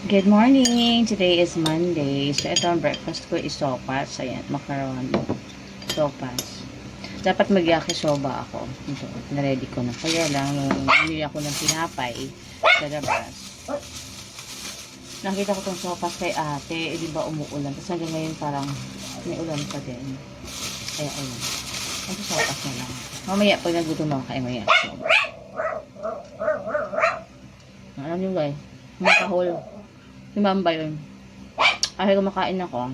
Good morning! Today is Monday. So, ito ang breakfast ko is sopas. Ayan, macaron. Sopas. Dapat mag-yakisoba ako. Ito, na-ready ko na. Kaya lang, nung bumili ako ng tinapay sa labas, nakita ko tong sopas kay ate. Di ba umuulan? Tapos hanggang ngayon parang may ulan pa din. Kaya, ayun. Ito sopas na lang. Mamaya, pag nagutom ako kay maya. Alam nyo guys, makahol. Si Ma'am ba yun? Ay, kumakain ako.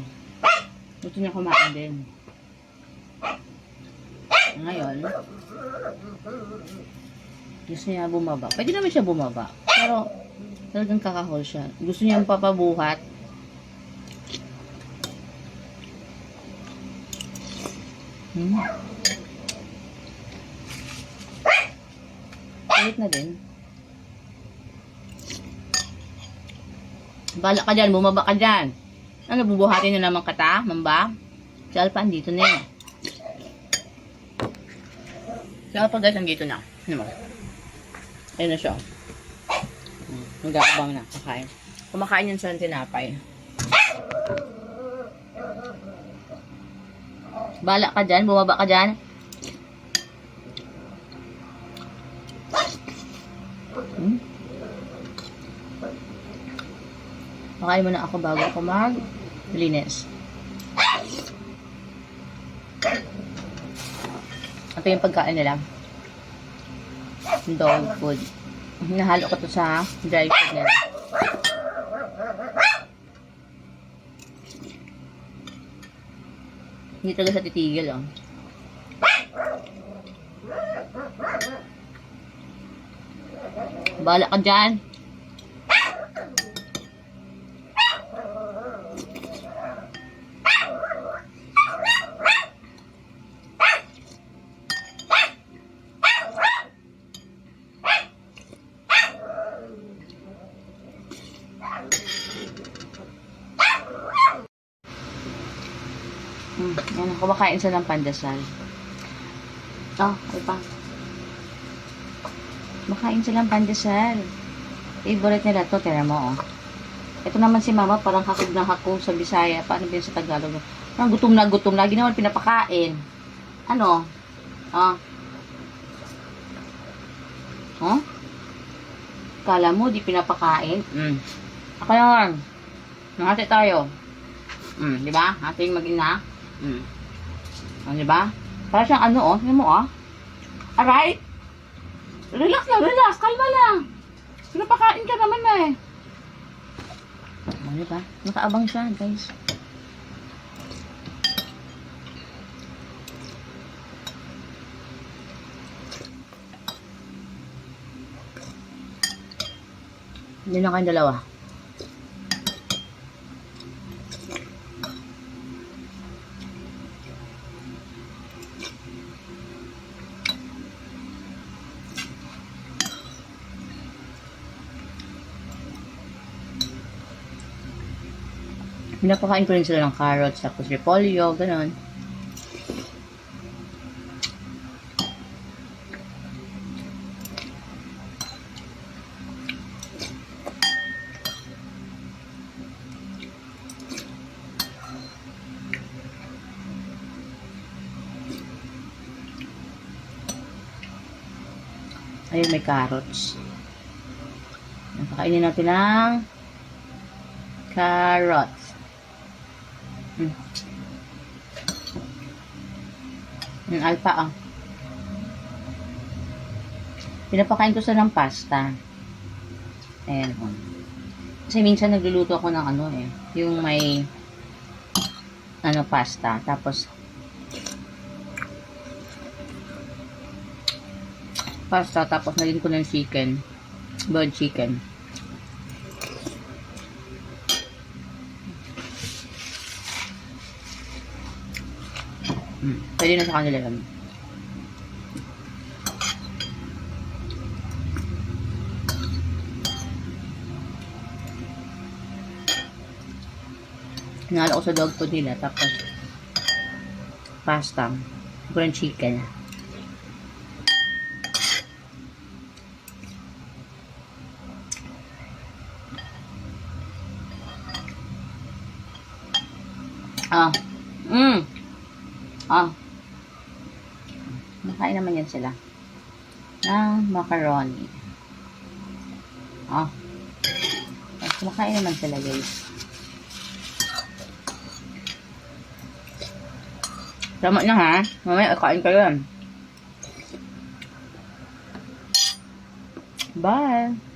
Gusto niya kumain din. Ngayon, gusto niya bumaba. Pwede naman siya bumaba. Pero, talagang kakahol siya. Gusto niya papabuhat. Ulit na din. Bala ka dyan, bumaba ka dyan. Ano, bubuhatin na naman kata, mamba? Si Alpha, andito na yun. Si Alpha guys, andito na. Ano mo? Ayun na siya. Nag-aabang na, kakain. Kumakain yun sa tinapay. Bala ka dyan, bumaba ka dyan. Makain muna ako bago ako mag-linis. Ito yung pagkain nila. Dog food. Nahalo ko to sa dry food nila. Hindi talaga sa titigil, oh. Bala ka dyan. Yan, kumakain sila ng pandesal. Oh, ay pa. Kumakain sila ng pandesal. Favorite nila to, tira mo, oh. Ito naman si mama, parang hakog na hakog sa Bisaya. Paano ba sa Tagalog? Parang gutom na gutom. Lagi naman pinapakain. Ano? Oh. Oh? Kala mo, di pinapakain? Ako yan. Nangati tayo. Di ba? Ating mag-ina. Di ba? Para siyang ano, oh. Ano mo, oh. Alright? Relax lang, relax. Kalma lang. Pinapakain ka naman na eh. Oh, di ba? Nakaabang siya, guys. Hindi na kayong dalawa. Pinapakain ko rin sila ng carrots, tapos repolyo, gano'n. Ayun, may carrots. Napakainin natin ng carrots. Yung alpa, oh. Pinapakain ko sa ng pasta. Ayan, oh. Kasi minsan nagluluto ako ng ano eh. Yung may ano, pasta. Tapos pasta, tapos naging ko ng chicken. Boiled chicken. Pwede na sa kanila yun. Hinalo ko sa dog food nila. Tapos pasta. Grilled chicken. Ah. Ah. Nakain naman yan sila. Ng macaroni. Ah. Kumakain naman sila, guys. Tama na, ha? Mamaya, kain kayo yan. Bye!